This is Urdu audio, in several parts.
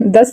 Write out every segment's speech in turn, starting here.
10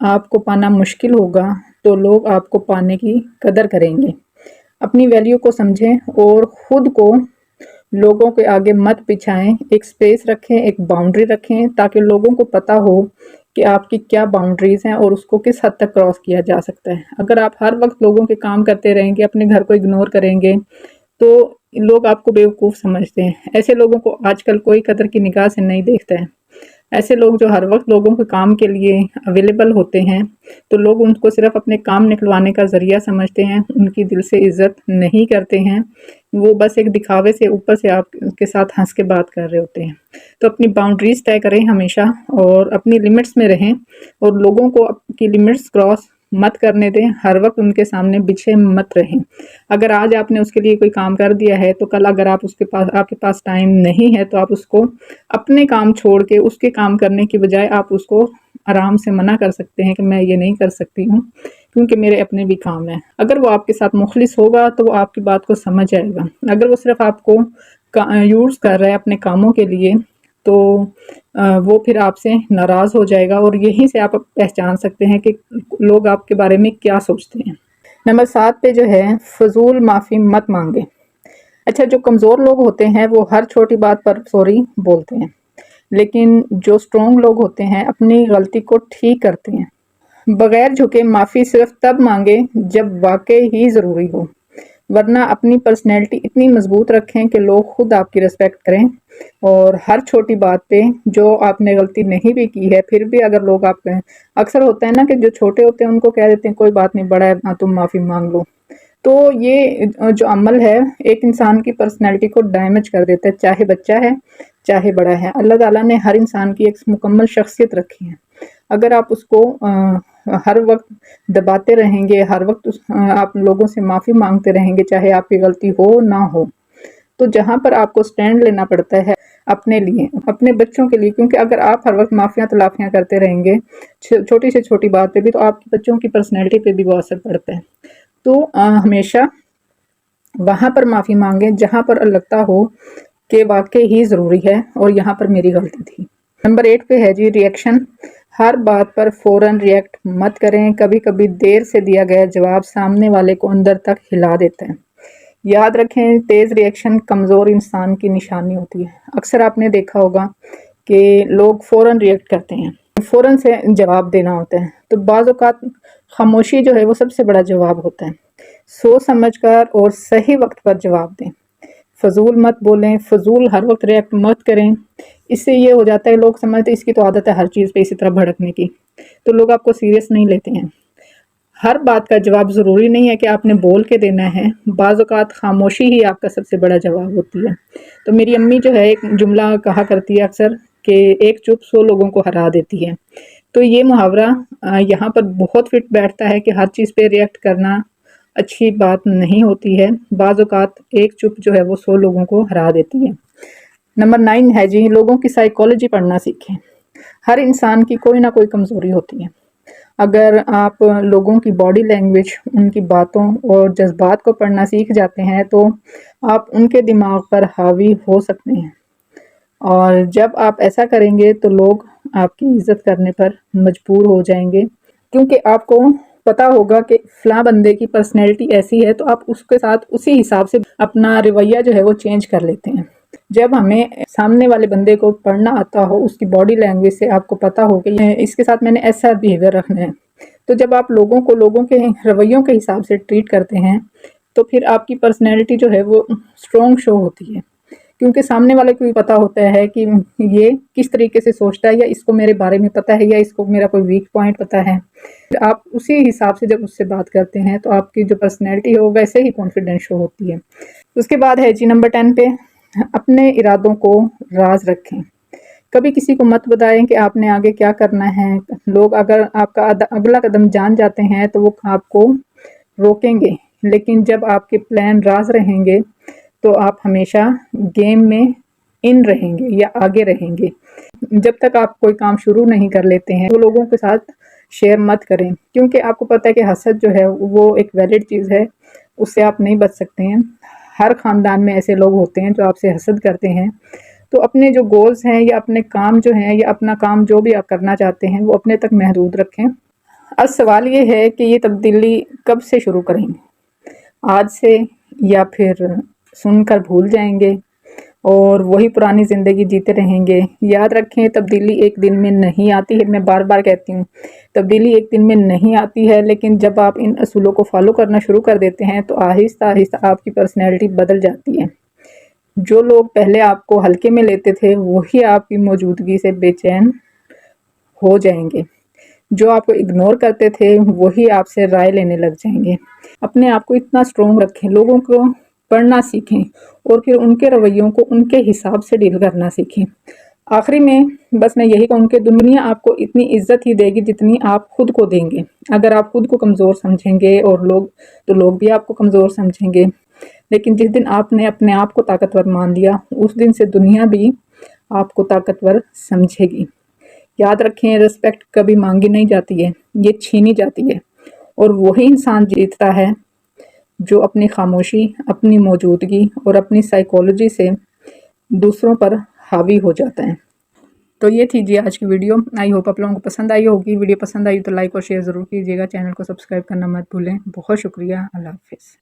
آپ کو پانا مشکل ہوگا تو لوگ آپ کو پانے کی قدر کریں گے۔ اپنی ویلیو کو سمجھیں اور خود کو لوگوں کے آگے مت بچھائیں، ایک سپیس رکھیں، ایک باؤنڈری رکھیں تاکہ لوگوں کو پتہ ہو کہ آپ کی کیا باؤنڈریز ہیں اور اس کو کس حد تک کراس کیا جا سکتا ہے۔ اگر آپ ہر وقت لوگوں کے کام کرتے رہیں گے، اپنے گھر کو اگنور کریں گے تو لوگ آپ کو بیوقوف سمجھتے ہیں۔ ایسے لوگوں کو آج کل کوئی قدر کی نگاہ سے نہیں دیکھتا ہے۔ ایسے لوگ جو ہر وقت لوگوں کے کام کے لیے اویلیبل ہوتے ہیں تو لوگ ان کو صرف اپنے کام نکلوانے کا ذریعہ سمجھتے ہیں، ان کی دل سے عزت نہیں کرتے ہیں، وہ بس ایک دکھاوے سے اوپر سے آپ کے ساتھ ہنس کے بات کر رہے ہوتے ہیں۔ تو اپنی باؤنڈریز طے کریں ہمیشہ اور اپنی لمٹس میں رہیں اور لوگوں کو کی لمٹس کراس مت کرنے دیں، ہر وقت ان کے سامنے بچھے مت رہیں۔ اگر آج آپ نے اس کے لیے کوئی کام کر دیا ہے تو کل اگر آپ کے پاس ٹائم نہیں ہے تو آپ اس کو اپنے کام چھوڑ کے اس کے کام کرنے کی بجائے آپ اس کو آرام سے منع کر سکتے ہیں کہ میں یہ نہیں کر سکتی ہوں کیونکہ میرے اپنے بھی کام ہیں۔ اگر وہ آپ کے ساتھ مخلص ہوگا تو وہ آپ کی بات کو سمجھ جائے گا۔ اگر وہ صرف آپ کو یوز کر رہا ہے اپنے کاموں کے لیے تو وہ پھر آپ سے ناراض ہو جائے گا اور یہیں سے آپ پہچان سکتے ہیں کہ لوگ آپ کے بارے میں کیا سوچتے ہیں۔ نمبر 7 پہ جو ہے فضول معافی مت مانگے۔ اچھا، جو کمزور لوگ ہوتے ہیں وہ ہر چھوٹی بات پر سوری بولتے ہیں، لیکن جو سٹرونگ لوگ ہوتے ہیں اپنی غلطی کو ٹھیک کرتے ہیں۔ بغیر جھکے معافی صرف تب مانگے جب واقعی ہی ضروری ہو، ورنہ اپنی پرسنالٹی اتنی مضبوط رکھیں کہ لوگ خود آپ کی ریسپیکٹ کریں اور ہر چھوٹی بات پہ جو آپ نے غلطی نہیں بھی کی ہے پھر بھی اگر لوگ آپ کہیں، اکثر ہوتا ہے نا کہ جو چھوٹے ہوتے ہیں ان کو کہہ دیتے ہیں کوئی بات نہیں، بڑا ہے نا، تم معافی مانگ لو۔ تو یہ جو عمل ہے ایک انسان کی پرسنالٹی کو ڈیمیج کر دیتا ہے، چاہے بچہ ہے چاہے بڑا ہے۔ اللہ تعالیٰ نے ہر انسان کی ایک مکمل شخصیت رکھی ہے، اگر آپ اس کو ہر وقت دباتے رہیں گے، ہر وقت آپ لوگوں سے معافی مانگتے رہیں گے چاہے آپ کی غلطی ہو نہ ہو، تو جہاں پر آپ کو سٹینڈ لینا پڑتا ہے اپنے لیے، اپنے بچوں کے لیے، کیونکہ اگر آپ ہر وقت معافیاں تلافیاں کرتے رہیں گے چھوٹی سے چھوٹی بات پہ بھی تو آپ کے بچوں کی پرسنالٹی پہ بھی وہ اثر پڑتا ہے۔ تو ہمیشہ وہاں پر معافی مانگیں جہاں پر لگتا ہو کہ واقعی ہی ضروری ہے اور یہاں پر میری غلطی تھی۔ نمبر 8 پہ ہے جی ریئیکشن۔ ہر بات پر فوراً ریئیکٹ مت کریں، کبھی کبھی دیر سے دیا گیا جواب سامنے والے کو اندر تک ہلا دیتا ہے۔ یاد رکھیں تیز ریئیکشن کمزور انسان کی نشانی ہوتی ہے۔ اکثر آپ نے دیکھا ہوگا کہ لوگ فوراً ریئیکٹ کرتے ہیں، فوراً سے جواب دینا ہوتا ہے، تو بعض اوقات خاموشی جو ہے وہ سب سے بڑا جواب ہوتا ہے۔ سوچ سمجھ کر اور صحیح وقت پر جواب دیں، فضول مت بولیں، فضول ہر وقت ریئیکٹ مت کریں۔ اس سے یہ ہو جاتا ہے لوگ سمجھتے ہیں اس کی تو عادت ہے ہر چیز پہ اسی طرح بھڑکنے کی، تو لوگ آپ کو سیریس نہیں لیتے ہیں۔ ہر بات کا جواب ضروری نہیں ہے کہ آپ نے بول کے دینا ہے، بعض اوقات خاموشی ہی آپ کا سب سے بڑا جواب ہوتی ہے۔ تو میری امی جو ہے ایک جملہ کہا کرتی ہے اکثر کہ ایک چپ 100 لوگوں کو ہرا دیتی ہے۔ تو یہ محاورہ یہاں پر بہت فٹ بیٹھتا ہے کہ ہر چیز پہ ریئیکٹ کرنا اچھی بات نہیں ہوتی ہے، بعض اوقات ایک چپ جو ہے وہ 100 لوگوں کو ہرا دیتی ہے۔ نمبر 9 ہے جی لوگوں کی سائیکالوجی پڑھنا سیکھیں۔ ہر انسان کی کوئی نہ کوئی کمزوری ہوتی ہے، اگر آپ لوگوں کی باڈی لینگویج، ان کی باتوں اور جذبات کو پڑھنا سیکھ جاتے ہیں تو آپ ان کے دماغ پر حاوی ہو سکتے ہیں، اور جب آپ ایسا کریں گے تو لوگ آپ کی عزت کرنے پر مجبور ہو جائیں گے، کیونکہ آپ کو پتا ہوگا کہ فلاں بندے کی پرسنالٹی ایسی ہے تو آپ اس کے ساتھ اسی حساب سے اپنا رویہ جو ہے وہ چینج کر لیتے ہیں۔ جب ہمیں سامنے والے بندے کو پڑھنا آتا ہو، اس کی باڈی لینگویج سے آپ کو پتا ہو کہ اس کے ساتھ میں نے ایسا بیہیویئر رکھنا ہے، تو جب آپ لوگوں کو لوگوں کے رویوں کے حساب سے ٹریٹ کرتے ہیں تو پھر آپ کی پرسنالٹی جو ہے وہ سٹرونگ شو ہوتی ہے، کیونکہ سامنے والے کو بھی پتا ہوتا ہے کہ یہ کس طریقے سے سوچتا ہے، یا اس کو میرے بارے میں پتا ہے، یا اس کو میرا کوئی ویک پوائنٹ پتا ہے۔ آپ اسی حساب سے جب اس سے بات کرتے ہیں تو آپ کی جو پرسنالٹی ہے وہ ویسے ہی کانفیڈنس شو ہوتی ہے۔ اس کے بعد ہے جی نمبر 10 پہ اپنے ارادوں کو راز رکھیں۔ کبھی کسی کو مت بتائیں کہ آپ نے آگے کیا کرنا ہے، لوگ اگر آپ کا اگلا قدم جان جاتے ہیں تو وہ آپ کو روکیں گے، لیکن جب آپ کے پلان راز رہیں گے تو آپ ہمیشہ گیم میں ان رہیں گے یا آگے رہیں گے۔ جب تک آپ کوئی کام شروع نہیں کر لیتے ہیں تو لوگوں کے ساتھ شیئر مت کریں، کیونکہ آپ کو پتہ ہے کہ حسد جو ہے وہ ایک ویلڈ چیز ہے، اس سے آپ نہیں بچ سکتے ہیں۔ ہر خاندان میں ایسے لوگ ہوتے ہیں جو آپ سے حسد کرتے ہیں، تو اپنے جو گولز ہیں یا اپنے کام جو ہیں یا اپنا کام جو بھی آپ کرنا چاہتے ہیں وہ اپنے تک محدود رکھیں، اب سوال یہ ہے کہ یہ تبدیلی کب سے شروع کریں گے، آج سے یا پھر سن کر بھول جائیں گے اور وہی پرانی زندگی جیتے رہیں گے۔ یاد رکھیں تبدیلی ایک دن میں نہیں آتی ہے، میں بار بار کہتی ہوں تبدیلی ایک دن میں نہیں آتی ہے، لیکن جب آپ ان اصولوں کو فالو کرنا شروع کر دیتے ہیں تو آہستہ آہستہ آپ کی پرسنالٹی بدل جاتی ہے۔ جو لوگ پہلے آپ کو ہلکے میں لیتے تھے وہی آپ کی موجودگی سے بے چین ہو جائیں گے، جو آپ کو اگنور کرتے تھے وہی آپ سے رائے لینے لگ جائیں گے۔ اپنے آپ کو اتنا سٹرونگ رکھیں، لوگوں کو پڑھنا سیکھیں اور پھر ان کے رویوں کو ان کے حساب سے ڈیل کرنا سیکھیں۔ آخری میں بس میں یہی کہوں کہ دنیا آپ کو اتنی عزت ہی دے گی جتنی آپ خود کو دیں گے۔ اگر آپ خود کو کمزور سمجھیں گے اور لوگ بھی آپ کو کمزور سمجھیں گے، لیکن جس دن آپ نے اپنے آپ کو طاقتور مان لیا اس دن سے دنیا بھی آپ کو طاقتور سمجھے گی۔ یاد رکھیں رسپیکٹ کبھی مانگی نہیں جاتی ہے، یہ چھینی جاتی ہے، اور وہی انسان جیتتا ہے جو اپنی خاموشی، اپنی موجودگی اور اپنی سائیکولوجی سے دوسروں پر حاوی ہو جاتا ہے۔ تو یہ تھی جی آج کی ویڈیو، آئی ہوپ آپ لوگوں کو پسند آئی ہوگی۔ ویڈیو پسند آئی تو لائک اور شیئر ضرور کیجیے گا، چینل کو سبسکرائب کرنا مت بھولیں۔ بہت شکریہ، اللہ حافظ۔